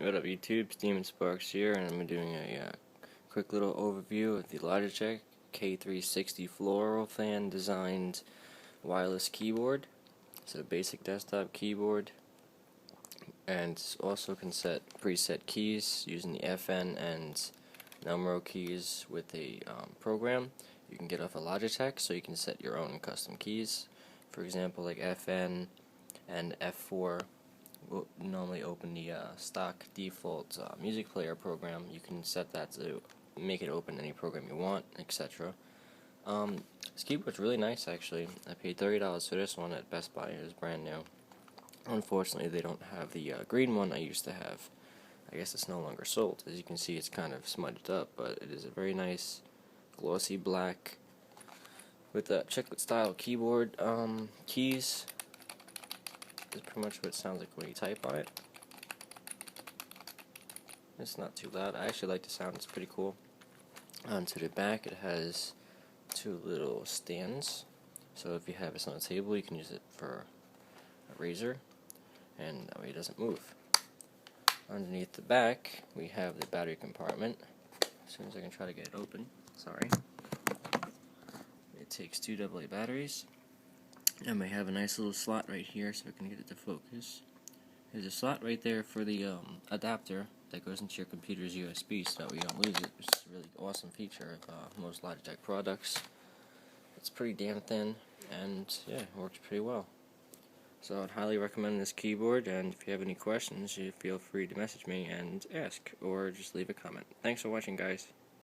What up YouTube, Demon Sparks here, and I'm doing a quick little overview of the Logitech K360 Floral fan designed wireless keyboard. It's a basic desktop keyboard, and also can set preset keys using the FN and numero keys with a program you can get off of Logitech, so you can set your own custom keys. For example, like FN and F4 will normally open the stock default music player program. You can set that to make it open any program you want, etc. This keyboard's really nice, actually. I paid $30 for this one at Best Buy. It was brand new. Unfortunately, they don't have the green one I used to have. I guess it's no longer sold. As you can see, it's kind of smudged up, but it is a very nice glossy black with a chiclet style keyboard. Keys is pretty much what it sounds like when you type on it. It's not too loud. I actually like the sound. It's pretty cool. Onto the back, it has two little stands. So if you have this on a table, you can use it for a razor, and that way it doesn't move. Underneath the back, we have the battery compartment. As soon as I can try to get it open. Sorry. It takes two AA batteries. And we have a nice little slot right here so we can get it to focus. There's a slot right there for the adapter that goes into your computer's USB so that way you don't lose it. It's a really awesome feature of most Logitech products. It's pretty damn thin, and yeah, it works pretty well. So I'd highly recommend this keyboard, and if you have any questions, you feel free to message me and ask, or just leave a comment. Thanks for watching, guys.